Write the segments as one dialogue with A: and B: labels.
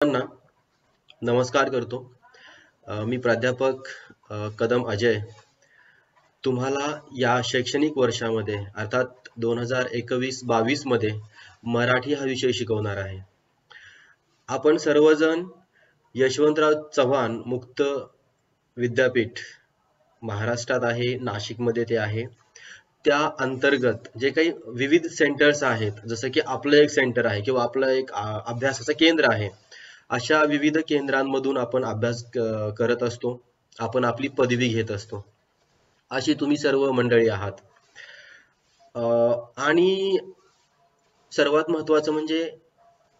A: सर्वांना नमस्कार करतो. मी प्राध्यापक कदम अजय तुम्हाला या शैक्षणिक वर्षामध्ये अर्थात 2021-22 मध्ये मराठी हा विषय शिकवणार आहे. आपण सर्वजण यशवंतराव चव्हाण मुक्त विद्यापीठ महाराष्ट्रात आहे, नाशिकमध्ये ते आहे. त्या अंतर्गत जे काही विविध सेंटर्स आहेत, जसं की आपलं एक सेंटर आहे किंवा आपलं एक अभ्यासाचं केंद्र आहे. अशा विविध केंद्रांमधून आपण अभ्यास करत असतो. आपण आपली पदवी घेत असतो. अशी तुम्ही सर्व मंडळी आहात. आणि सर्वात महत्त्वाचं म्हणजे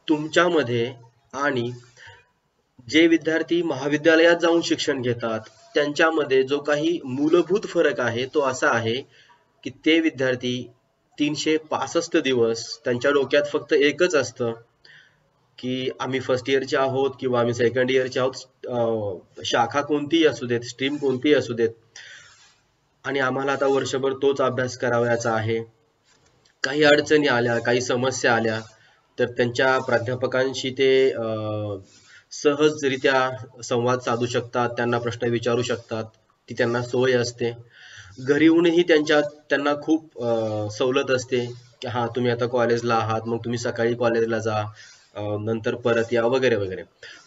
A: तुमच्यामध्ये आणि जे विद्यार्थी महाविद्यालयात जाऊन शिक्षण घेतात त्यांच्यामध्ये जो काही मूलभूत फरक आहे तो असा आहे की ते विद्यार्थी 365 दिवस त्यांच्या डोक्यात फक्त एकच असतं की आम्ही फर्स्ट इयरचे आहोत किंवा आम्ही सेकंड इयरचे आहोत, शाखा कोणतीही असू देत, स्ट्रीम कोणतीही असू देत, आणि आम्हाला आता वर्षभर तोच अभ्यास करावयाचा आहे. काही अडचणी आल्या, काही समस्या आल्या तर त्यांच्या प्राध्यापकांशी ते सहजरित्या संवाद साधू शकतात, त्यांना प्रश्न विचारू शकतात, ती त्यांना सोय असते. घरी येऊनही त्यांना खूप सवलत असते की हा तुम्ही आता कॉलेजला आहात, मग तुम्ही सकाळी कॉलेजला जा, नंतर परत या वगैरे वगैरे.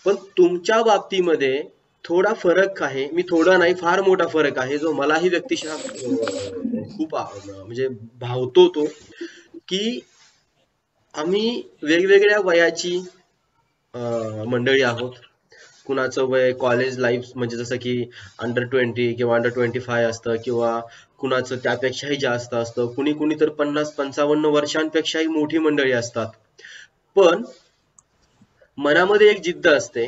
A: पण तुमच्या बाबतीमध्ये थोडा फरक आहे, मी थोडा नाही फार मोठा फरक आहे जो मलाही व्यक्तिशः खूप म्हणजे भावतो तो, की आम्ही वेगवेगळ्या वयाची मंडळी आहोत. कुणाचं वय कॉलेज लाईफ म्हणजे जसं की अंडर 20 किंवा अंडर 25 असतं, किंवा कुणाचं त्यापेक्षाही जास्त असतं, कुणी कुणी तर 50-55 वर्षांपेक्षाही मोठी मंडळी असतात. पण मनामध्ये एक जिद्द असते,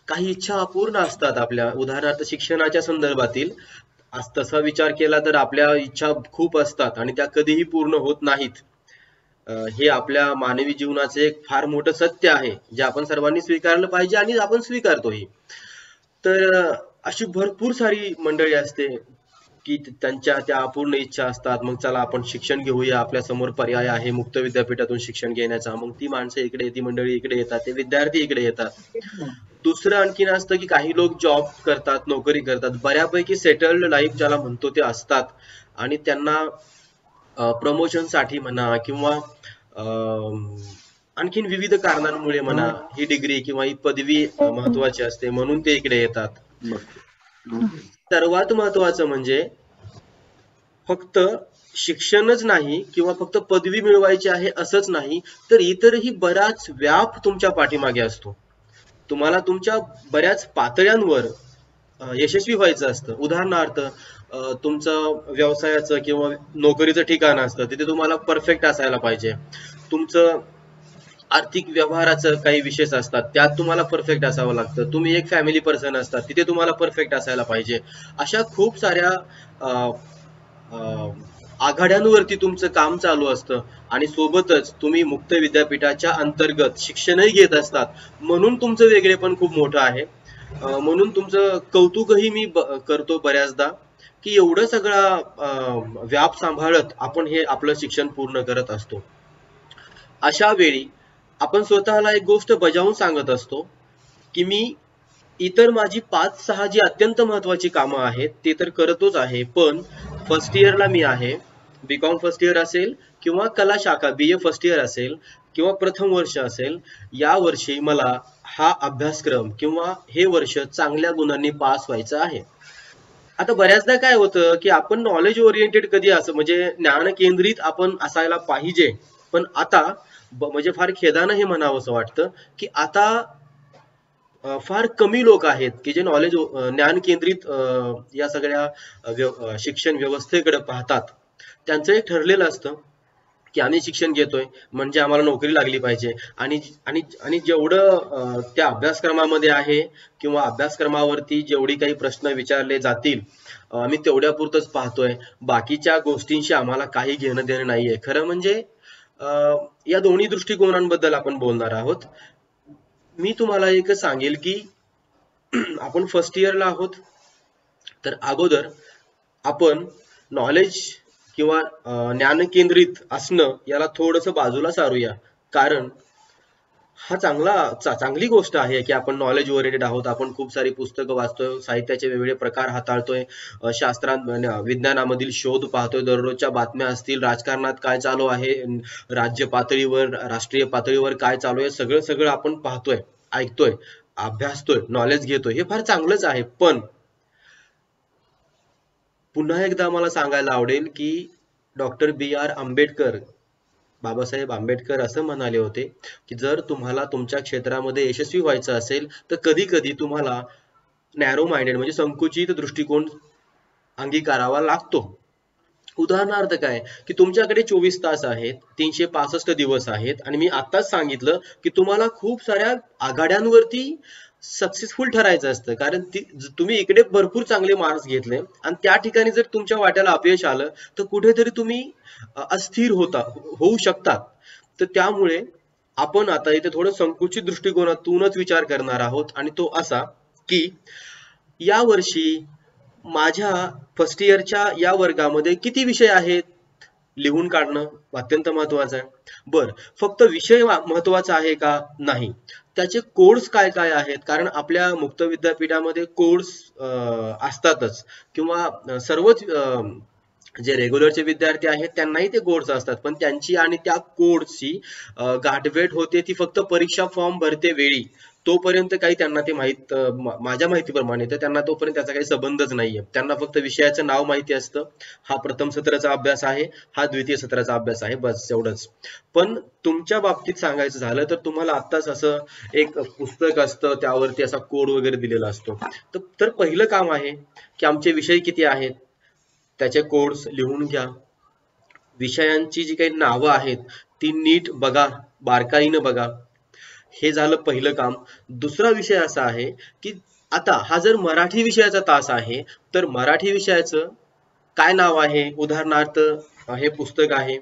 A: काही इच्छा अपूर्ण असतात आपल्या, उदाहरणार्थ शिक्षणाच्या संदर्भातील तसा विचार केला तर आपल्या इच्छा खूप असतात आणि त्या कधीही पूर्ण होत नाहीत. हे आपल्या मानवी जीवनाचे एक फार मोठं सत्य आहे जे आपण सर्वांनी स्वीकारलं पाहिजे आणि आपण स्वीकारतोही. तर अशी भरपूर सारी मंडळी असते की त्यांच्या त्या अपूर्ण इच्छा असतात. मग चला आपण शिक्षण घेऊया, आपल्या समोर पर्याय आहे मुक्त विद्यापीठातून शिक्षण घेण्याचा. मग ती माणसं इकडे, ती मंडळी इकडे येतात, ते विद्यार्थी इकडे येतात. दुसरं आणखीन असतं की काही लोक जॉब करतात, नोकरी करतात, बऱ्यापैकी सेटल्ड लाईफ ज्याला म्हणतो ते असतात, आणि त्यांना प्रमोशन साठी म्हणा किंवा आणखीन विविध कारणांमुळे म्हणा ही डिग्री किंवा ही पदवी महत्वाची असते म्हणून ते इकडे येतात. सर्वात महत्वाचं म्हणजे फक्त शिक्षणच नाही किंवा फक्त पदवी मिळवायची आहे असंच नाही, तर इतरही बराच व्याप तुमच्या पाठीमागे असतो. तुम्हाला तुमच्या बऱ्याच पातळ्यांवर यशस्वी व्हायचं असतं. उदाहरणार्थ तुमचं व्यवसायाचं किंवा नोकरीचं ठिकाण असतं, तिथे तुम्हाला परफेक्ट असायला पाहिजे. तुमचं आर्थिक व्यवहाराचं काही विषय असतात, त्यात तुम्हाला परफेक्ट असावं लागतं. तुम्ही एक फॅमिली पर्सन असतात, तिथे तुम्हाला परफेक्ट असायला पाहिजे. अशा खूप साऱ्या आघाड्यांवरती तुमचं काम चालू असतं, आणि सोबतच तुम्ही मुक्त विद्यापीठाच्या अंतर्गत शिक्षणही घेत असतात, म्हणून तुमचं वेगळेपण खूप मोठं आहे. म्हणून तुमचं कौतुकही मी करतो बऱ्याचदा की एवढं सगळा व्याप सांभाळत आपण हे आपलं शिक्षण पूर्ण करत असतो. अशा वेळी आपण स्वतःला एक गोष्ट बजावून सांगत असतो की मी इतर माझी 5-6 जी अत्यंत महत्वाची कामं आहेत ते तर करतोच आहे, पण फर्स्ट इयरला मी आहे, बीकॉम फर्स्ट इयर असेल किंवा कला शाखा BA फर्स्ट इयर असेल किंवा प्रथम वर्ष असेल, या वर्षी मला हा अभ्यासक्रम किंवा हे वर्ष चांगल्या गुणांनी पास व्हायचं आहे. आता बऱ्याचदा काय होतं की आपण नॉलेज ओरिएंटेड कधी असं म्हणजे ज्ञान केंद्रित आपण असायला पाहिजे, पण आता म्हणजे फार खेदानं हे म्हणावंसं वाटतं की आता फार कमी लोक आहेत की जे नॉलेज ज्ञान केंद्रित या सगळ्या शिक्षण व्यवस्थेकडे पाहतात. त्यांचं एक ठरलेलं असतं की आम्ही शिक्षण घेतोय म्हणजे आम्हाला नोकरी लागली पाहिजे, आणि आणि आणि जेवढं त्या अभ्यासक्रमामध्ये आहे किंवा अभ्यासक्रमावरती जेवढी काही प्रश्न विचारले जातील आम्ही तेवढ्या पुरतच पाहतोय, बाकीच्या गोष्टींशी आम्हाला काही घेणं देणं नाहीये. खरं म्हणजे या दोन्ही दृष्टिकोनांबद्दल आपण बोलणार आहोत. मी तुम्हाला एक सांगेल की आपण फर्स्ट इयरला आहोत, तर अगोदर आपण नॉलेज किंवा ज्ञान केंद्रित असणं याला थोडंसं बाजूला सारूया. कारण हा चांगली गोष्ट आहे की आपण नॉलेज ओरिएंटेड आहोत. आपण खूप सारी पुस्तकं वाचतोय, साहित्याचे वेगवेगळे प्रकार हाताळतोय, शास्त्रात विज्ञानामधील शोध पाहतोय, दररोजच्या बातम्या असतील, राजकारणात काय चालू आहे, राज्य पातळीवर, राष्ट्रीय पातळीवर काय चालू आहे, सगळं सगळं आपण पाहतोय, ऐकतोय, अभ्यासतोय, नॉलेज घेतोय. हे फार चांगलंच आहे. पण पुन्हा एकदा मला सांगायला आवडेल की डॉक्टर B.R. आंबेडकर, बाबासाहेब आंबेडकर असं म्हणाले होते की जर तुम्हाला तुमच्या क्षेत्रामध्ये यशस्वी व्हायचं असेल तर कधी कधी तुम्हाला नॅरो माइंडेड म्हणजे संकुचित दृष्टिकोन अंगीकारावा लागतो. उदाहरणार्थ काय की तुमच्याकडे 24 तास आहेत, 365 दिवस आहेत, आणि मी आताच सांगितलं की तुम्हाला खूप साऱ्या आघाड्यांवरती सक्सेसफुल ठरायचं असतं. कारण तुम्ही इकडे भरपूर चांगले मार्क्स घेतले आणि त्या ठिकाणी जर तुमच्या वाट्याला अपयश आलं तर कुठेतरी तुम्ही अस्थिर होऊ शकतात. तर त्यामुळे आपण आता इथे थोडं संकुचित दृष्टिकोनातूनच विचार करणार आहोत, आणि तो असा की या वर्षी माझ्या फर्स्ट इयरच्या या वर्गामध्ये किती विषय आहेत लिहून काढणं अत्यंत महत्वाचं आहे. बर, फक्त विषय महत्वाचा आहे का? नाही, त्याचे कोर्स काय काय आहेत. कारण आपल्या मुक्त विद्यापीठामध्ये कोर्स असतातच, किंवा सर्वच जे रेग्युलरचे विद्यार्थी आहेत त्यांनाही ते कोर्स असतात, पण त्यांची आणि त्या कोर्सची गाठभेट होते ती फक्त परीक्षा फॉर्म भरते वेळी. तोपर्यंत काही त्यांना ते माझ्या माहितीप्रमाणे तर त्यांना तोपर्यंत त्याचा काही संबंधच नाहीये. त्यांना फक्त विषयाचं नाव माहिती असतं, हा प्रथम सत्राचा अभ्यास आहे, हा द्वितीय सत्राचा अभ्यास आहे, बस एवढंच. पण तुमच्या बाबतीत सांगायचं झालं तर तुम्हाला आत्ताच असं एक पुस्तक असतं, त्यावरती असा कोड वगैरे दिलेला असतो. तर पहिलं काम आहे की आमचे विषय किती आहेत त्याचे कोड्स लिहून घ्या. विषयांची जी काही नावं आहेत ती नीट बघा, बारकाईनं बघा. हे झालं पहिलं काम. दुसरा विषय असा आहे की आता हा जर मराठी विषयाचा तास आहे तर मराठी विषयाचं काय नाव आहे. उदाहरणार्थ हे पुस्तक आहे.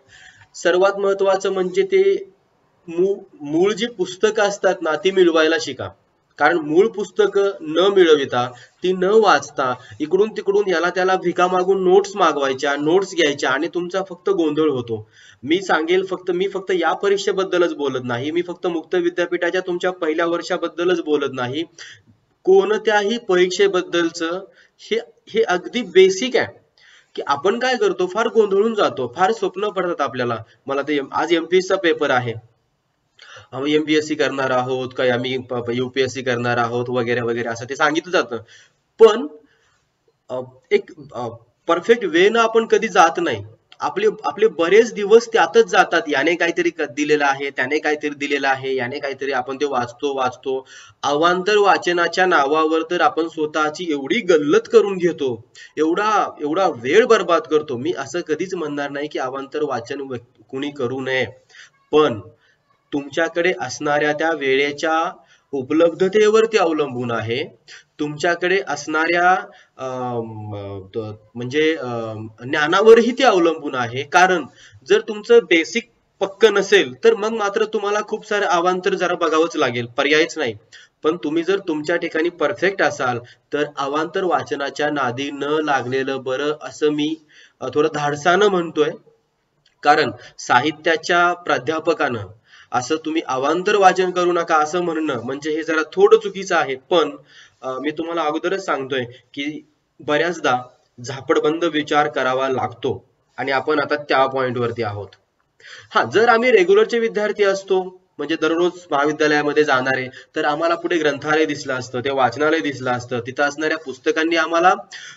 A: सर्वात महत्वाचं म्हणजे ते मूळ जी पुस्तकं असतात ना ती मिळवायला शिका. कारण मूळ पुस्तकं न मिळविता, ती न वाचता इकडून तिकडून याला त्याला भिका मागून नोट्स मागवायच्या, नोट्स घ्यायच्या, आणि तुमचा फक्त गोंधळ होतो. मी फक्त या परीक्षेबद्दलच बोलत नाही, मी फक्त मुक्त विद्यापीठाच्या तुमच्या पहिल्या वर्षाबद्दलच बोलत नाही. कोणत्याही परीक्षेबद्दलच हे हे अगदी बेसिक आहे की आपण काय करतो, फार गोंधळून जातो, फार स्वप्न पडतात आपल्याला. मला ते आज एमपीएसचा पेपर आहे, आम्ही एमपीएससी करणार आहोत, काही आम्ही युपीएससी करणार आहोत, वगैरे वगैरे असं ते सांगितलं जातं. पण एक परफेक्ट वे न आपण कधी जात नाही. आपले आपले बरेच दिवस त्यातच जातात. याने काहीतरी दिलेलं आहे, त्याने काहीतरी दिलेलं आहे, याने काहीतरी, आपण ते वाचतो. अवांतर वाचनाच्या नावावर तर आपण स्वतःची एवढी गल्लत करून घेतो, एवढा एवढा वेळ बर्बाद करतो. मी असं कधीच म्हणणार नाही की अवांतर वाचन कुणी करू नये, पण तुमच्याकडे असणाऱ्या त्या वेळेच्या उपलब्धतेवरती अवलंबून आहे. तुमच्याकडे असणाऱ्या म्हणजे ज्ञानावरही ते अवलंबून आहे. कारण जर तुमचं बेसिक पक्क नसेल तर मग मात्र तुम्हाला खूप सारे अवांतर जरा बघावंच लागेल, पर्यायच नाही. पण तुम्ही जर तुमच्या ठिकाणी परफेक्ट असाल तर अवांतर वाचनाच्या नादी न लागलेलं बरं, असं मी थोडं धाडसानं म्हणतोय. कारण साहित्याच्या प्राध्यापकानं असं तुम्ही अवांतर वाचन करू नका असं म्हणणं म्हणजे हे जरा थोडं चुकीचं आहे. पण मी तुम्हाला अगोदरच सांगतोय की बऱ्याचदा झापडबंद विचार करावा लागतो, आणि आपण आता त्या पॉइंट वरती आहोत. हा, जर आम्ही रेग्युलरचे विद्यार्थी असतो, म्हणजे दररोज महाविद्यालयामध्ये जाणारे, तर आम्हाला पुढे ग्रंथालय दिसलं असतं, ते वाचनालय दिसलं असतं, तिथं असणाऱ्या पुस्तकांनी आम्हाला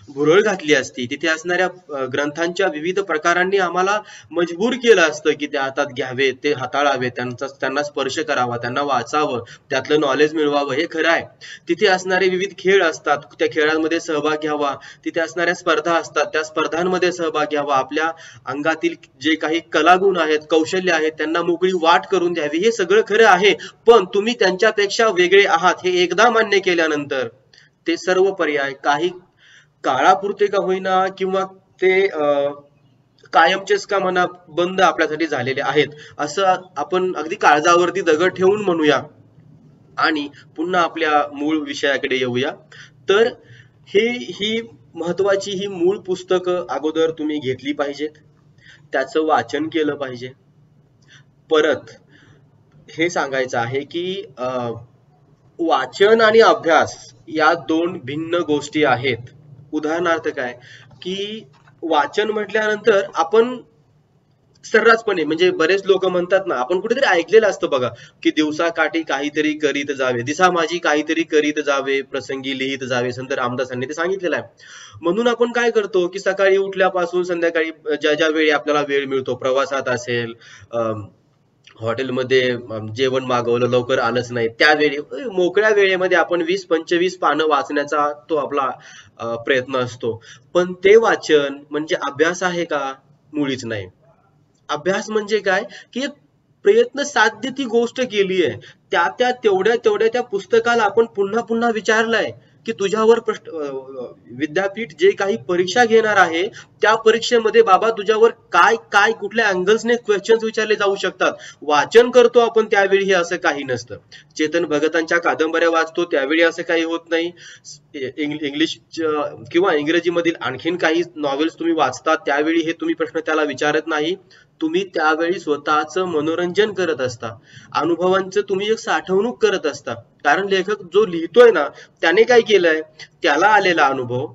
A: भुरळ घातली असती, तिथे असणाऱ्या ग्रंथांच्या विविध प्रकारांनी आम्हाला मजबूर केलं असतं की ते हातात घ्यावे, ते हाताळावे, त्यांना स्पर्श करावा, त्यांना वाचावं, त्यातलं नॉलेज मिळवावं. हे खरं आहे. तिथे असणारे विविध खेळ असतात, त्या खेळांमध्ये सहभाग घ्यावा, तिथे असणाऱ्या स्पर्धा असतात, त्या स्पर्धांमध्ये सहभाग घ्यावा, आपल्या अंगातील जे काही कलागुण आहेत, कौशल्य आहेत, त्यांना मोकळी वाट करून द्यावी. हे सगळं खरं आहे. पण तुम्ही त्यांच्यापेक्षा वेगळे आहात हे एकदा मान्य केल्यानंतर ते सर्व पर्याय काही काळापुरते का होईना, किंवा ते कायमचेच का म्हणा, बंद आपल्यासाठी झालेले आहेत, असं आपण अगदी काळजावरती दगड ठेवून म्हणूया आणि पुन्हा आपल्या मूळ विषयाकडे येऊया. तर ही महत्वाची ही मूळ पुस्तकं अगोदर तुम्ही घेतली पाहिजेत, त्याचं वाचन केलं पाहिजे. परत हे सांगायचं आहे की वाचन आणि अभ्यास या दोन भिन्न गोष्टी आहेत. उदाहरणार्थ काय की वाचन म्हटल्यानंतर आपण सर्रासपणे म्हणजे बरेच लोक म्हणतात ना, आपण कुठेतरी ऐकलेलं असतं बघा की दिवसाकाठी काहीतरी करीत जावे, दिसा माझी काहीतरी करीत जावे, प्रसंगी लिहित जावे, संत रामदासांनी ते सांगितलेलं आहे. म्हणून आपण काय करतो की सकाळी उठल्यापासून संध्याकाळी ज्या ज्या वेळी आपल्याला वेळ मिळतो, प्रवासात असेल, हॉटेलमध्ये जेवण मागवलं लवकर आलंच नाही त्यावेळी, मोकळ्या वेळेमध्ये आपण 20-25 पानं वाचण्याचा तो आपला प्रयत्न असतो. पण ते वाचन म्हणजे अभ्यास आहे का? मुळीच नाही. अभ्यास म्हणजे काय की एक प्रयत्न साध्य ती गोष्ट केली आहे, त्या तेवढ्या तेवढ्या त्या पुस्तकाला आपण पुन्हा पुन्हा विचारलंय की तुझ्यावर विद्यापीठ जे काही परीक्षा घेणार आहे त्या परीक्षेमध्ये बाबा तुझ्यावर काय काय कुठल्या अँगल्सने क्वेश्चन्स विचारले जाऊ शकतात. वाचन करतो आपण त्यावेळी हे असं काही नसतं. चेतन भगतांच्या कादंबऱ्या वाचतो त्यावेळी असं काही होत नाही. इंग्लिश किंवा इंग्रजीमधील आणखीन काही नॉवेल्स तुम्ही वाचता त्यावेळी हे तुम्ही प्रश्न त्याला विचारत नाही. तुम्ही त्यावेळी स्वतःचं मनोरंजन करत असता, अनुभवांचं तुम्ही एक साठवणूक करत असता. कारण लेखक जो लिहितोय ना त्याने काय केलंय, त्याला आलेला अनुभव,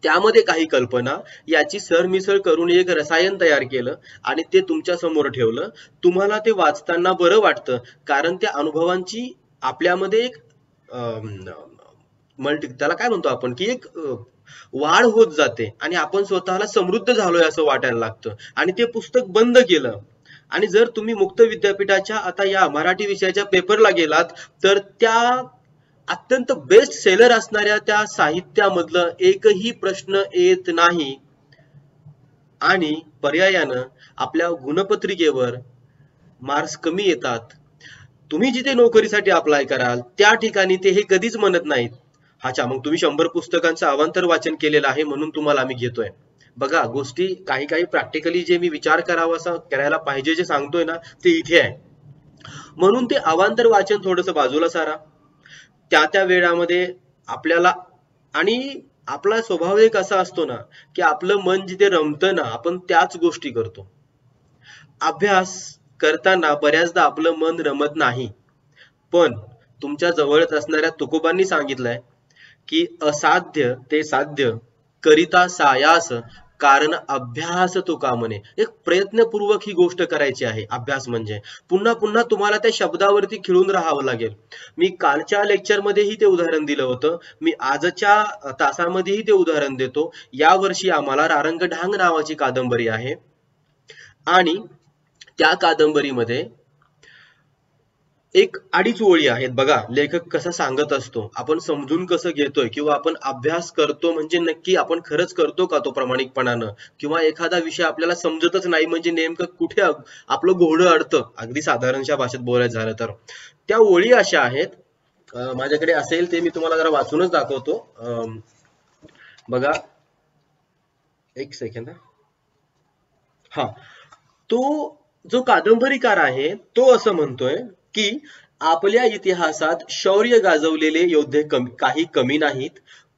A: त्यामध्ये काही कल्पना याची सरमिसळ करून एक रसायन तयार केलं आणि ते तुमच्या समोर ठेवलं. तुम्हाला ते वाचताना बरं वाटतं कारण त्या अनुभवांची आपल्यामध्ये एक त्याला काय म्हणतो आपण की एक वाढ होत जाते आणि आपण स्वतःला समृद्ध झालोय असं वाटायला लागतं. आणि ते पुस्तक बंद केलं आणि जर तुम्ही मुक्त विद्यापीठाच्या आता या मराठी विषयाच्या पेपरला गेलात तर त्या अत्यंत बेस्ट सेलर असणाऱ्या त्या साहित्यामधलं एकही प्रश्न येत नाही आणि पर्यायानं आपल्या गुणपत्रिकेवर मार्क्स कमी येतात. तुम्ही जिथे नोकरीसाठी अप्लाय कराल त्या ठिकाणी ते हे कधीच म्हणत नाहीत, अच्छा मग तुम्ही 100 पुस्तकांचं अवांतर वाचन केलेलं आहे म्हणून तुम्हाला आम्ही घेतोय. बघा गोष्टी काही काही प्रॅक्टिकली जे मी विचार करावा असं करायला पाहिजे जे सांगतोय ना ते इथे आहे. म्हणून ते अवांतर वाचन थोडंसं बाजूला सारा. त्या वेळामध्ये आपल्याला, आणि आपला स्वभाव एक असा असतो ना की आपलं मन जिथे रमतं ना आपण त्याच गोष्टी करतो. अभ्यास करताना बऱ्याचदा आपलं मन रमत नाही. पण तुमच्या जवळच असणाऱ्या तुकोबांनी सांगितलंय की असाध्य ते साध्य करिता सायास कारण अभ्यास तुका म्हणे. एक प्रयत्नपूर्वक ही गोष्ट करायची आहे. अभ्यास म्हणजे पुन्हा पुन्हा तुम्हाला त्या शब्दावरती खिळून राहावं लागेल. मी कालच्या लेक्चरमध्येही ते उदाहरण दिलं होतं, मी आजच्या तासामध्येही ते उदाहरण देतो. या वर्षी आम्हाला रारंगढांग नावाची कादंबरी आहे आणि त्या कादंबरीमध्ये एक अडीच ओळी आहेत. बघा लेखक कसं सांगत असतो, आपण समजून कसं घेतोय किंवा आपण अभ्यास करतो म्हणजे नक्की आपण खरंच करतो का तो प्रामाणिकपणानं, किंवा एखादा विषय आपल्याला समजतच नाही म्हणजे नेमकं कुठे आपलं घोडं अडतं, अगदी साधारणशा भाषेत बोलायचं झालं तर. त्या ओळी अशा आहेत, माझ्याकडे असेल ते मी तुम्हाला जरा वाचूनच दाखवतो. बघा एक सेकंद. हा, तो जो कादंबरीकार आहे तो असं म्हणतोय की आपल्या इतिहासात शौर्य गाजवलेले योद्धे काही कमी नाहीत.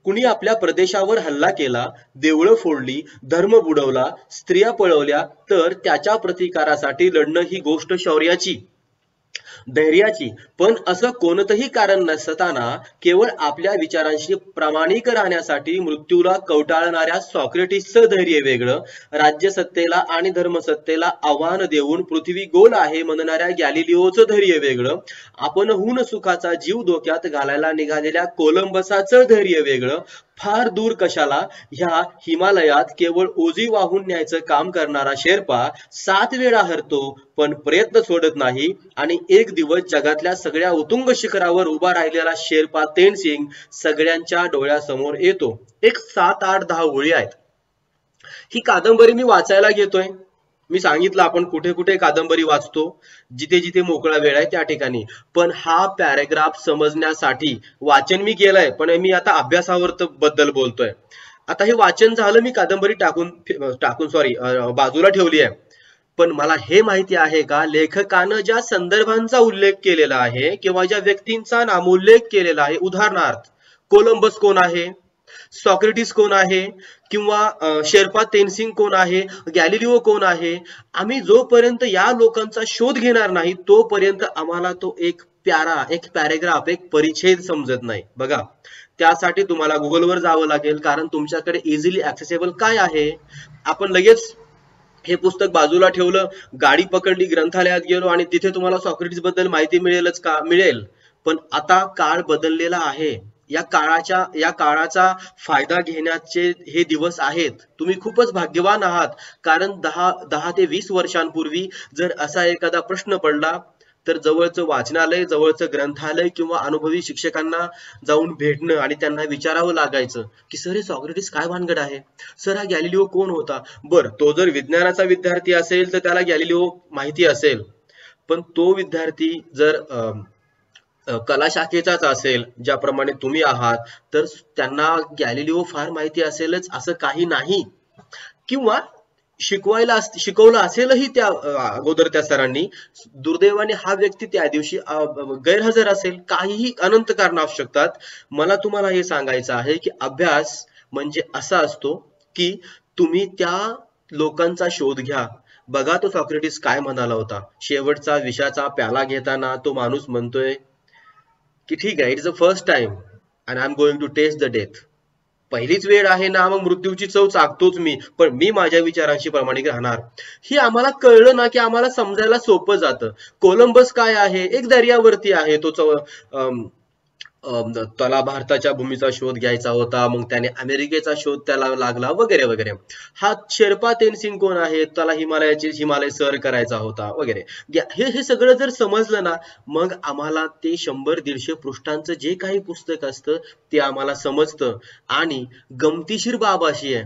A: कुणी आपल्या प्रदेशावर हल्ला केला, देवळं फोडली, धर्म बुडवला, स्त्रिया पळवल्या तर त्याच्या प्रतिकारासाठी लढणं ही गोष्ट शौर्याची, धैर्याची. पण असं कोणतंही कारण नसताना केवळ आपल्या विचारांशी प्रामाणिक राहण्यासाठी मृत्यूला कवटाळणाऱ्या सॉक्रेटिसचं धैर्य वेगळं, राज्यसत्तेला आणि धर्मसत्तेला आव्हान देऊन पृथ्वी गोल आहे म्हणणाऱ्या गॅलिलिओचं धैर्य वेगळं, आपणहून सुखाचा जीव धोक्यात घालायला निघालेल्या कोलंबसाचं धैर्य वेगळं, फार दूर कशाला ह्या हिमालयात केवळ ओझी वाहून न्यायचं काम करणारा शेर्पा 7 वेळा हरतो पण प्रयत्न सोडत नाही आणि एक दिवस जगातल्या सगळ्या उत्तुंग शिखरावर उभा राहिलेला शेर्पा तेनसिंग सगळ्यांच्या डोळ्यासमोर येतो. एक 7, 8, 10 ओळी आहेत. ही कादंबरी मी वाचायला घेतोय. मी सांगितलं आपण कुठे कुठे कादंबरी वाचतो, जिथे जिथे मोकळा वेळ आहे त्या ठिकाणी. पण हा पॅरेग्राफ समजण्यासाठी वाचन मी केलंय, पण मी आता अभ्यासावर बद्दल बोलतोय. आता हे वाचन झालं, मी कादंबरी टाकून सॉरी बाजूला ठेवली आहे. पण मला हे माहिती आहे का लेखकानं ज्या संदर्भांचा उल्लेख केलेला आहे किंवा ज्या व्यक्तींचा नामोल्लेख केलेला आहे, उदाहरणार्थ कोलंबस कोण आहे, सॉक्रेटिस कोण आहे किंवा शेर्पा तेनसिंग कोण आहे, गॅलिलिओ कोण आहे, आम्ही जोपर्यंत या लोकांचा शोध घेणार नाही तोपर्यंत आम्हाला तो एक पॅरेग्राफ, एक परिच्छेद समजत नाही. बघा, त्यासाठी तुम्हाला गुगलवर जावं लागेल, कारण तुमच्याकडे इझिली ऍक्सेसेबल काय आहे. आपण लगेच हे पुस्तक बाजूला ठेवलं, गाडी पकडली, ग्रंथालयात गेलो आणि तिथे तुम्हाला सॉक्रेटिस बद्दल माहिती मिळेलच का? मिळेल. पण आता काळ बदललेला आहे. या काळाचा फायदा घेण्याचे हे दिवस आहेत. तुम्ही खूपच भाग्यवान आहात, कारण 10 ते 20 वर्षांपूर्वी जर असा एखादा प्रश्न पडला तर जवळचं वाचनालय, जवळचं ग्रंथालय किंवा अनुभवी शिक्षकांना जाऊन भेटणं आणि त्यांना विचारावं लागायचं की सर हे सॉक्रेटिस काय भानगड आहे, सर हा गॅलिलिओ कोण होता. बर, तो जर विज्ञानाचा विद्यार्थी असेल तर त्याला गॅलिलिओ माहिती असेल, पण तो विद्यार्थी जर कला शाखेचाच असेल, ज्याप्रमाणे तुम्ही आहात, तर त्यांना गॅलिलिओ फार माहिती असेलच असं काही नाही. किंवा शिकवलं असेलही त्या अगोदर त्या सरांनी, दुर्दैवाने हा व्यक्ती त्या दिवशी गैरहजर असेल, काहीही अनंत कारण असू शकतात. मला तुम्हाला हे सांगायचं आहे की अभ्यास म्हणजे असा असतो की तुम्ही त्या लोकांचा शोध घ्या. बघा, तो सॉक्रेटिस काय म्हणाला होता. शेवटचा विषाचा प्याला घेताना तो माणूस म्हणतोय की ठीक आहे, it's the first time and I am going to test the death. पहिलीच वेळ आहे ना, मग मृत्यूची चव चाखतोच मी, पण मी माझ्या विचारांशी प्रामाणिक राहणार. हे आम्हाला कळलं ना की आम्हाला समजायला सोपं जातं. कोलंबस काय आहे, एक दर्यावरती आहे, तो त्याला भारताच्या भूमीचा शोध घ्यायचा होता, मग त्याने अमेरिकेचा शोध त्याला लागला वगैरे वगैरे. हा शेर्पा तेनसिंग कोण आहे, त्याला हिमालय सर करायचा होता वगैरे. हे सगळं जर समजलं ना, मग आम्हाला ते 100-150 पृष्ठांचं जे काही पुस्तक असतं ते आम्हाला समजतं. आणि गमतीशीर बाब अशी आहे,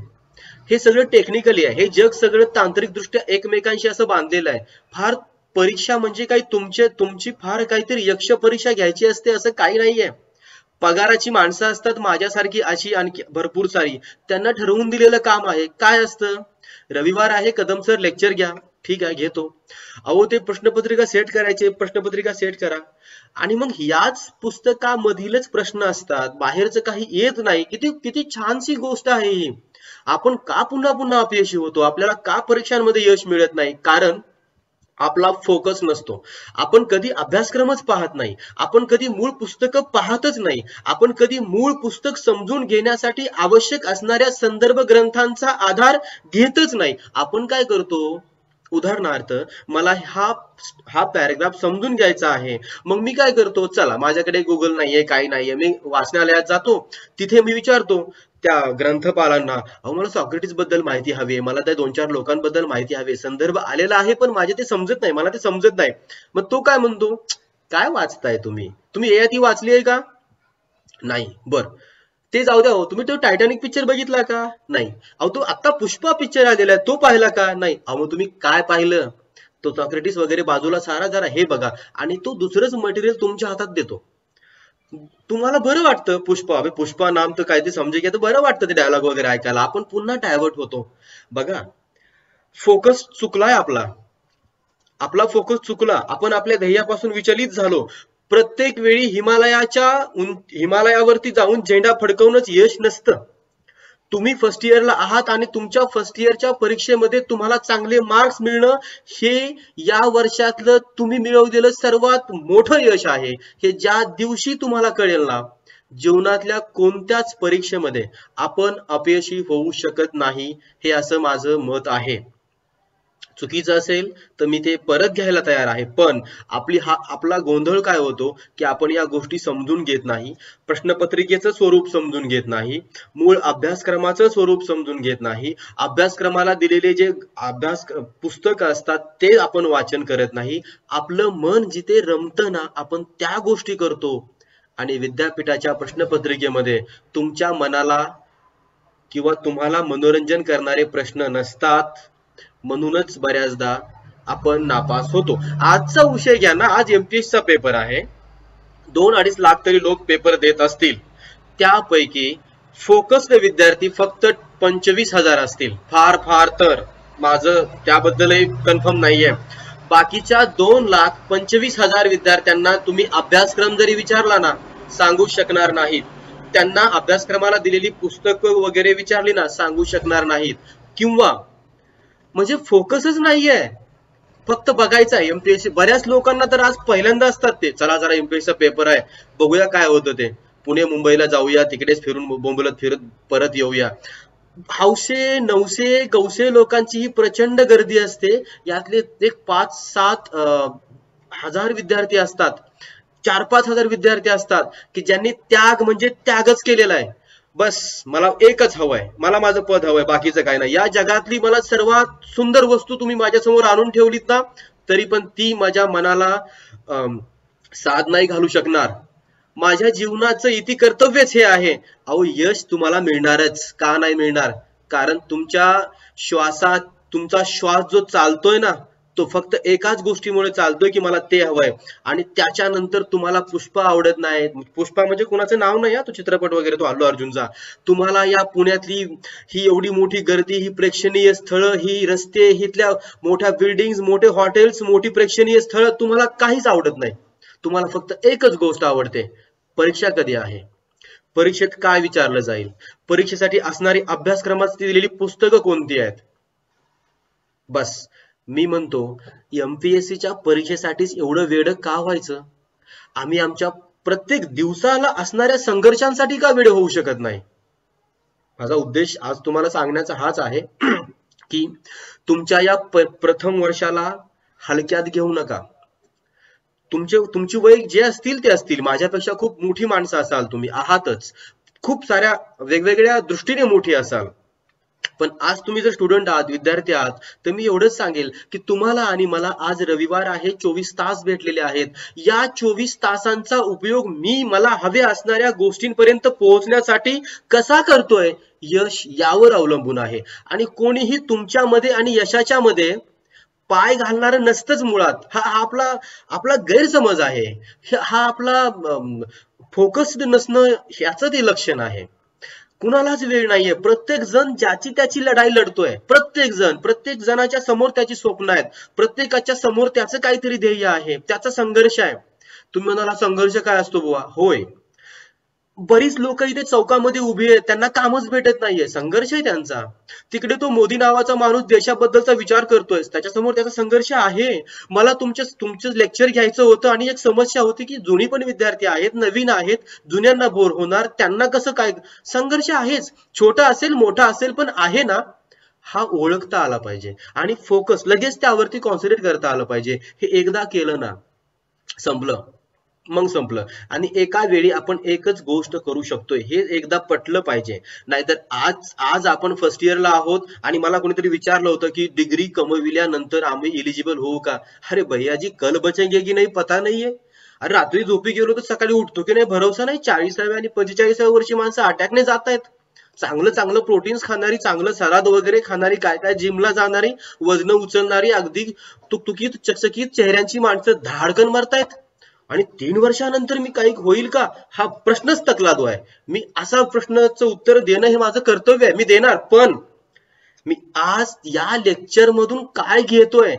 A: हे सगळं टेक्निकली आहे, हे जग सगळं तांत्रिकदृष्ट्या एकमेकांशी असं बांधलेलं आहे. फार परीक्षा म्हणजे काही तुमची फार काहीतरी यक्ष परीक्षा घ्यायची असते असं काही नाहीये. पगाराची माणसं असतात माझ्यासारखी अशी आणखी भरपूर सारी, त्यांना ठरवून दिलेलं काम आहे. काय असतं, रविवार आहे, कदम सर लेक्चर घ्या, ठीक आहे घेतो. अहो ते प्रश्नपत्रिका सेट करायचे, प्रश्नपत्रिका सेट करा, आणि मग याच पुस्तकामधीलच प्रश्न असतात, बाहेरचं काही येत नाही. किती छानशी गोष्ट आहे ही. आपण का पुन्हा पुन्हा अपयशी होतो, आपल्याला का परीक्षांमध्ये यश मिळत नाही? कारण आपला फोकस नसतो. आपण कधी अभ्यासक्रमच पाहत नाही, आपण कधी मूळ पुस्तकं पाहतच नाही, आपण कधी मूळ पुस्तक समजून घेण्यासाठी आवश्यक असणाऱ्या संदर्भ ग्रंथांचा आधार घेतच नाही. आपण काय करतो, उदाहरणार्थ मला हा पॅराग्राफ समजून घ्यायचा आहे, मग मी काय करतो, चला माझ्याकडे गुगल नाहीये, काही नाहीये, मी वाचनालयात जातो, तिथे मी विचारतो त्या ग्रंथपालांना, अहो मला सॉक्रेटिस बद्दल माहिती हवी, मला त्या 2-4 लोकांबद्दल माहिती हवी, संदर्भ आलेला आहे पण माझे ते समजत नाही, मला ते समजत नाही. मग तो काय म्हणतो, काय वाचताय तुम्ही ययाती वाचली आहे का? नाही. बर, ते जाऊ द्या, हो तुम्ही तो टायटॅनिक पिक्चर बघितला का? नाही. अहो तो आता पुष्पा पिक्चर आलेला आहे, तो पाहिला का? नाही. अहो तुम्ही काय पाहिलं, तो सॉक्रेटिस वगैरे बाजूला सारा, जरा हे बघा, आणि तो दुसरंच मटेरियल तुमच्या हातात देतो. तुम्हाला बरं वाटतं, पुष्पा नाम तर काय ते समजे की, बरं वाटतं ते डायलॉग वगैरे ऐकायला, आपण पुन्हा डायव्हर्ट होतो. बघा, फोकस चुकलाय आपला फोकस चुकला, आपण आपल्या ध्येयापासून विचलित झालो. प्रत्येक वेळी हिमालयावरती जाऊन झेंडा फडकवणंच यश नसतं. तुम्ही फर्स्ट इयरला आहात आणि तुमच्या फर्स्ट इयरच्या परीक्षेमध्ये तुम्हाला चांगले मार्क्स मिळणं हे या वर्षातलं तुम्ही मिळवलेलं सर्वात मोठं यश आहे. हे ज्या दिवशी तुम्हाला कळेल ना, जीवनातल्या कोणत्याच परीक्षेमध्ये आपण अपयशी होऊ शकत नाही, हे असं माझं मत आहे. चुकीचं असेल तर मी ते परत घ्यायला तयार आहे, पण आपला गोंधळ काय होतो की आपण या गोष्टी समजून घेत नाही, प्रश्नपत्रिकेचं स्वरूप समजून घेत नाही, मूळ अभ्यासक्रमाचं स्वरूप समजून घेत नाही, अभ्यासक्रमाला दिलेले जे पुस्तक असतात ते आपण वाचन करत नाही. आपलं मन जिथे रमतं ना, आपण त्या गोष्टी करतो. आणि विद्यापीठाच्या प्रश्नपत्रिकेमध्ये तुमच्या मनाला किंवा तुम्हाला मनोरंजन करणारे प्रश्न नसतात, म्हणूनच बऱ्याचदा आपण नापास होतो. आजचा विषय घ्या ना, आज MTS चा पेपर आहे, 2-2.5 लाख तरी लोक पेपर देत असतील, त्यापैकी फोकस्ड विद्यार्थी फक्त 25,000 असतील, फार तर, माझं त्याबद्दलही कन्फर्म नाहीये. बाकीच्या 2,25,000 विद्यार्थ्यांना तुम्ही अभ्यासक्रम जरी विचारला ना, सांगू शकणार नाहीत. त्यांना अभ्यासक्रमाला दिलेली पुस्तकं वगैरे विचारली ना सांगू शकणार नाहीत, किंवा म्हणजे फोकसच नाहीये, फक्त बघायचं आहे एमपीएससी. बऱ्याच लोकांना तर आज पहिल्यांदा असतात ते, चला जरा एमपीएससी पेपर आहे बघूया काय होतं ते, पुणे मुंबईला जाऊया, तिकडेच फिरून बोंबलत फिरत परत येऊया. हौशे नऊशे गौशे लोकांची ही प्रचंड गर्दी असते, यातले एक 5-7 हजार विद्यार्थी असतात, 4-5 हजार विद्यार्थी असतात की ज्यांनी त्याग म्हणजे त्यागच केलेला आहे. बस मला एकच हवंय, मला माझं पद हवंय, बाकीचं काय नाही. या जगातली मला सर्वात सुंदर वस्तू तुम्ही माझ्यासमोर आणून ठेवलीत ना, तरी पण ती माझ्या मनाला साध नाही घालू शकणार. माझ्या जीवनाचं इति कर्तव्यच हे आहे. अहो यश तुम्हाला मिळणारच, का नाही मिळणार? कारण तुमच्या श्वासात तुमचा श्वास जो चालतोय ना, तो फक्त एकाच गोष्टीमुळे चालतोय की मला ते हवंय. आणि त्याच्यानंतर तुम्हाला पुष्पा आवडत नाही, पुष्पा म्हणजे कुणाचं नाव नाही, तो चित्रपट वगैरे, तो अल्लू अर्जुनचा. तुम्हाला या पुण्यातली ही एवढी मोठी गर्दी, ही प्रेक्षणीय स्थळं, ही रस्ते, हितल्या मोठ्या बिल्डिंग, मोठे हॉटेल्स, मोठी प्रेक्षणीय स्थळं, तुम्हाला काहीच आवडत नाही. तुम्हाला फक्त एकच गोष्ट आवडते, परीक्षा कधी आहे, परीक्षेत काय विचारलं जाईल, परीक्षेसाठी असणारी अभ्यासक्रमात दिलेली पुस्तकं कोणती आहेत. बस मी म्हणतो एमपीएससीच्या परीक्षेसाठीच एवढं वेड का व्हायचं? आम्ही आमच्या प्रत्येक दिवसाला असणाऱ्या संघर्षांसाठी का वेड होऊ शकत नाही? माझा उद्देश आज तुम्हाला सांगण्याचा हाच आहे की तुमच्या या प्रथम वर्षाला हलक्यात घेऊ नका. तुमची वय जे असतील ते असतील, माझ्यापेक्षा खूप मोठी माणसं असाल, तुम्ही आहातच, खूप साऱ्या वेगवेगळ्या दृष्टीने मोठी असाल, पण आज तुम्ही जर स्टुडंट आहात, विद्यार्थी आहात, तर मी एवढंच सांगेल की तुम्हाला आणि मला आज रविवार आहे, 24 तास भेटलेले आहेत. या 24 तासांचा उपयोग मी मला हवे असणाऱ्या गोष्टींपर्यंत पोहोचण्यासाठी कसा करतोय, यश यावर अवलंबून आहे. आणि कोणीही तुमच्यामध्ये आणि यशाच्या मध्ये पाय घालणार नसतंच मुळात. हा आपला गैरसमज आहे, हा आपला फोकस्ड नसणं ह्याचं ते लक्षण आहे. कुणालाच वेळ नाहीये, प्रत्येक जण ज्याची त्याची लढाई लढतोय, प्रत्येक जणाच्या समोर त्याची स्वप्न आहेत, प्रत्येकाच्या समोर त्याचं काहीतरी ध्येय आहे, त्याचा संघर्ष आहे. तुम्ही म्हणाला संघर्ष काय असतो बुवा? होय, बरीच लोक इथे चौकामध्ये उभी आहेत, त्यांना कामच भेटत नाहीये, संघर्ष आहे त्यांचा. तिकडे तो मोदी नावाचा माणूस देशाबद्दलचा विचार करतोय, त्याच्यासमोर त्याचा संघर्ष आहे. मला तुमचं लेक्चर घ्यायचं होतं आणि एक समस्या होती की जुनी पण विद्यार्थी आहेत, नवीन आहेत, जुन्यांना बोर होणार, त्यांना कसं काय, संघर्ष आहेच, छोटा असेल मोठा असेल पण आहे ना. हा ओळखता आला पाहिजे आणि फोकस लगेच त्यावरती कॉन्सन्ट्रेट करता आलं पाहिजे. हे एकदा केलं ना, संपलं, मग संपलं. आणि एका वेळी आपण एकच गोष्ट करू शकतोय हे एकदा पटलं पाहिजे. नाहीतर आज आपण फर्स्ट इयरला आहोत आणि मला कोणीतरी विचारलं होतं की डिग्री कमविल्यानंतर आम्ही इलिजिबल होऊ का? अरे भैयाजी, कल बचेंगे की नाही पता नाहीये. अरे रात्री झोपी गेलो तर सकाळी उठतो की नाही भरोसा नाही. 40व्या आणि 45व्या वर्षी माणसं अटॅकने जात आहेत. चांगलं प्रोटीन्स खाणारी, चांगलं सलाद वगैरे खाणारी, काय जिमला जाणारी, वजन उचलणारी, अगदी तुकतुकीत चकचकीत चेहऱ्यांची माणसं धाडकन मरतायत. आणि 3 वर्षानंतर मी काही होईल का, हा प्रश्नच तकलादो आहे. मी असा प्रश्नाचं उत्तर देणं हे माझं कर्तव्य आहे, मी देणार. पण मी आज या लेक्चर मधून काय घेतोय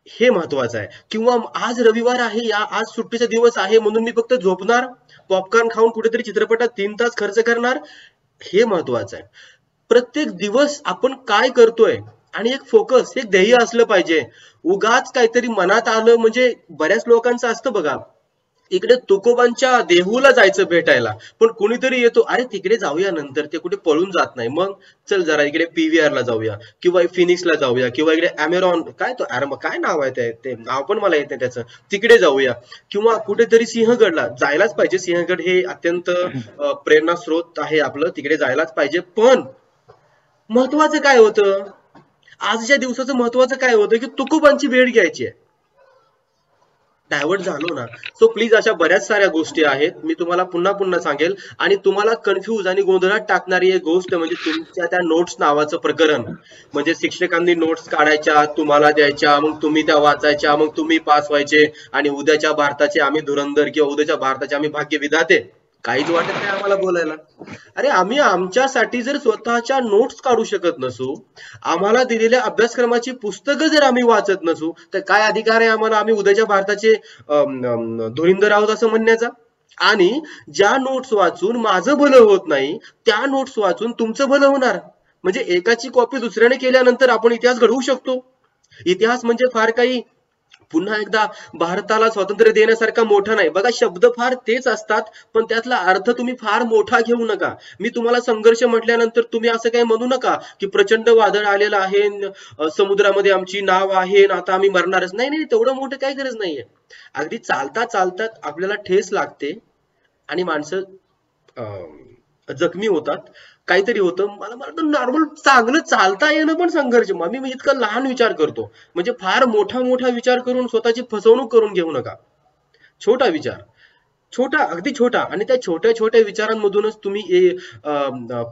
A: हे महत्वाचं आहे. किंवा आज रविवार आहे, आज सुट्टीचा दिवस आहे म्हणून मी फक्त झोपणार, पॉपकॉर्न खाऊन कुठेतरी चित्रपटात 3 तास खर्च करणार, हे महत्वाचं आहे. प्रत्येक दिवस आपण काय करतोय आणि एक फोकस, एक ध्येय असलं पाहिजे. उगाच काहीतरी मनात आलं म्हणजे बऱ्याच लोकांचं असतं बघा, इकडे तुकोबांच्या देहूला जायचं भेटायला, पण कोणीतरी येतो, अरे तिकडे जाऊया नंतर, ते कुठे पळून जात नाही, मग चल जरा इकडे पीव्हीआर ला जाऊया किंवा फिनिक्सला जाऊया किंवा इकडे अमेरॉन, काय नाव आहे ते नाव पण मला येत नाही त्याचं, तिकडे जाऊया. किंवा कुठेतरी सिंहगडला जायलाच पाहिजे, सिंहगड हे अत्यंत प्रेरणा स्रोत आहे आपलं, तिकडे जायलाच पाहिजे. पण महत्वाचं काय होतं, आजच्या दिवसाचं महत्वाचं काय होतं की तुकोबांची भेट घ्यायची आहे. डायव्हर्ट झालो ना. सो प्लीज, अशा बऱ्याच साऱ्या गोष्टी आहेत, मी तुम्हाला पुन्हा सांगेल. आणि तुम्हाला कन्फ्यूज आणि गोंधळात टाकणारी एक गोष्ट म्हणजे तुमच्या त्या नोट्स नावाचं प्रकरण. म्हणजे शिक्षकांनी नोट्स काढायच्या, तुम्हाला द्यायच्या, मग तुम्ही त्या वाचायच्या, मग तुम्ही पास व्हायचे आणि उद्याच्या भारताचे आम्ही धुरंधर किंवा उद्याच्या भारताचे आम्ही भाग्यविधाते. काहीच वाटत नाही आम्हाला बोलायला. अरे आम्ही आमच्यासाठी जर स्वतःच्या नोट्स काढू शकत नसू, आम्हाला दिलेल्या अभ्यासक्रमाची पुस्तकं जर आम्ही वाचत नसू, तर काय अधिकार आहे आम्हाला आम्ही उद्याच्या भारताचे धुरींदर आहोत असं म्हणण्याचा? आणि ज्या नोट्स वाचून माझं भलं होत नाही त्या नोट्स वाचून तुमचं भलं होणार. म्हणजे एकाची कॉपी दुसऱ्याने केल्यानंतर आपण इतिहास घडवू शकतो. इतिहास म्हणजे फार काही पुन्हा एकदा भारताला स्वातंत्र्य देण्यासारखा मोठा नाही बघा. शब्द फार तेच असतात पण त्यातला अर्थ तुम्ही फार मोठा घेऊ नका. मी तुम्हाला संघर्ष म्हटल्यानंतर तुम्ही असं काही म्हणू नका की प्रचंड वादळ आलेलं आहे, समुद्रामध्ये आमची नाव आहे आता आम्ही मरणारच. नाही नाही, तेवढं मोठं काही गरज नाहीये. अगदी चालता चालता आपल्याला ठेस लागते आणि माणसं जखमी होतात, काहीतरी होतं. मला वाटतं नॉर्मल चांगलं चालता येणं पण संघर्ष. मी इतका लहान विचार करतो, म्हणजे फार मोठा मोठा विचार करून स्वतःची फसवणूक करून घेऊ नका. छोटा विचार, छोटा, अगदी छोटा, आणि त्या छोट्या छोट्या विचारांमधूनच तुम्ही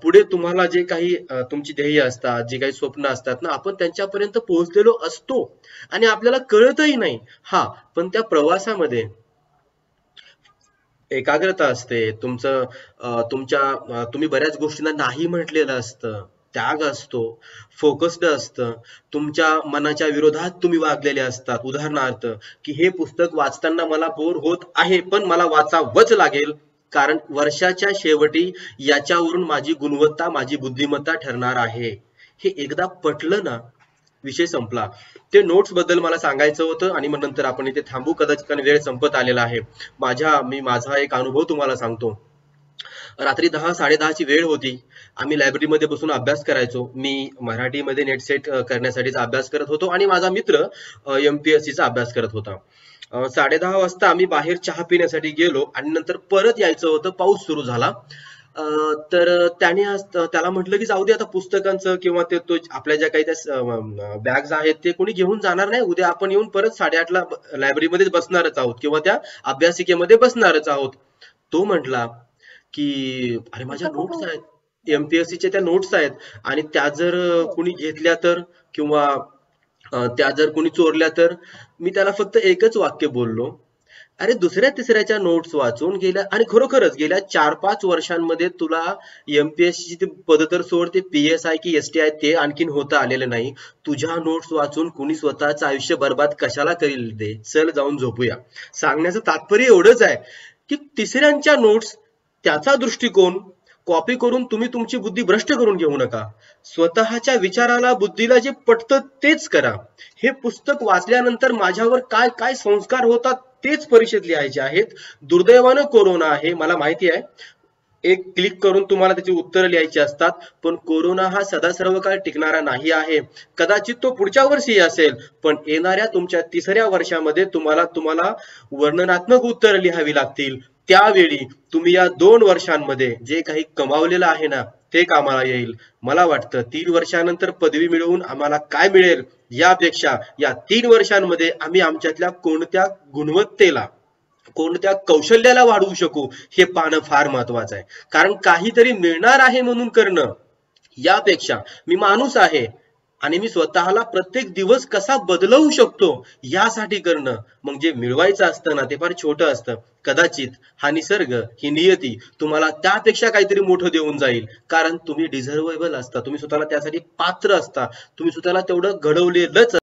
A: पुढे तुम्हाला जे काही तुमची ध्येय असतात, जे काही स्वप्न असतात ना, आपण त्यांच्यापर्यंत पोहोचलेलो असतो आणि आपल्याला कळतही नाही. हा, पण त्या प्रवासामध्ये एकाग्रता असते तुमचं, तुम्ही बऱ्याच गोष्टींना नाही म्हटलेलं असतं, त्याग असतो, फोकस्ड असतं, तुमच्या मनाच्या विरोधात तुम्ही वागलेले असतात. उदाहरणार्थ की हे पुस्तक वाचताना मला बोर होत आहे पण मला वाचावंच लागेल, कारण वर्षाच्या शेवटी याच्यावरून माझी गुणवत्ता, माझी बुद्धिमत्ता ठरणार आहे. हे एकदा पटलं ना, विषय संपला. ते नोट्स बद्दल मला सांगायचं होतं आणि मग नंतर आपण इथे थांबू, कदाचित कारण वेळ संपत आलेला आहे. माझा एक अनुभव तुम्हाला सांगतो. रात्री 10-10:30ची वेळ होती. आम्ही लायब्ररीमध्ये बसून अभ्यास करायचो. मी मराठीमध्ये नेट सेट करण्यासाठीचा अभ्यास करत होतो आणि माझा मित्र MPSCचा अभ्यास करत होता. 10:30 वाजता आम्ही बाहेर चहा पिण्यासाठी गेलो आणि नंतर परत यायचं होतं. पाऊस सुरू झाला. तर त्याला म्हटलं की जाऊ दे आता पुस्तकांचं किंवा तो आपल्या ज्या काही त्या बॅग्स आहेत ते कोणी घेऊन जाणार नाही. उद्या आपण येऊन परत 8:30ला लायब्ररीमध्येच बसणारच आहोत किंवा त्या अभ्यासिकेमध्ये बसणारच आहोत. तो म्हटला की अरे माझ्या नोट्स आहेत, MPSCच्या त्या नोट्स आहेत आणि त्या जर कोणी घेतल्या तर, किंवा त्या जर कोणी चोरल्या तर. मी त्याला फक्त एकच वाक्य बोललो, अरे दुसऱ्या तिसऱ्याच्या नोट्स वाचून गेल्या, आणि खरोखरच गेल्या 4-5 वर्षांमध्ये तुला MPSCची ती पद तर सोड, ते PSI की STI ते आणखीन होता आलेलं नाही. तुझ्या नोट्स वाचून कुणी स्वतःचं आयुष्य बर्बाद कशाला करील? दे, चल जाऊन झोपूया. सांगण्याचं तात्पर्य एवढंच आहे की तिसऱ्यांच्या नोट्स, त्याचा दृष्टिकोन कॉपी करून तुम्ही तुमची बुद्धी भ्रष्ट करून घेऊ नका. स्वतःच्या विचाराला, बुद्धीला जे पटतं तेच करा. हे पुस्तक वाचल्यानंतर माझ्यावर काय काय संस्कार होतात तेच परीक्षेत लिहायचे आहेत. दुर्दैवानं कोरोना आहे, मला माहिती आहे. एक क्लिक करून तुम्हाला त्याची उत्तरं लिहायची असतात, पण कोरोना हा सदा सर्व काळ टिकणारा नाही आहे. कदाचित तो पुढच्या वर्षी असेल, पण येणाऱ्या तुमच्या 3ऱ्या वर्षामध्ये तुम्हाला वर्णनात्मक उत्तरं लिहावी लागतील. त्यावेळी तुम्ही या 2 वर्षांमध्ये जे काही कमावलेलं आहे ना, ते कामाला येईल. मला वाटतं 3 वर्षानंतर पदवी मिळवून आम्हाला काय मिळेल यापेक्षा या 3 वर्षांमध्ये आम्ही आमच्यातल्या कोणत्या गुणवत्तेला, कोणत्या कौशल्याला वाढवू शकू हे पाहणं फार महत्वाचं आहे. कारण काहीतरी मिळणार आहे म्हणून करणं यापेक्षा मी माणूस आहे आणि मी स्वतःला प्रत्येक दिवस कसा बदलवू शकतो यासाठी करणं, मग जे मिळवायचं असतं ना ते फार छोटं असतं. कदाचित हा निसर्ग, ही नियती तुम्हाला त्यापेक्षा काहीतरी मोठं देऊन जाईल, कारण तुम्ही डिझर्वेबल असता, तुम्ही स्वतःला त्यासाठी पात्र असता, तुम्ही स्वतःला तेवढं घडवलेलंच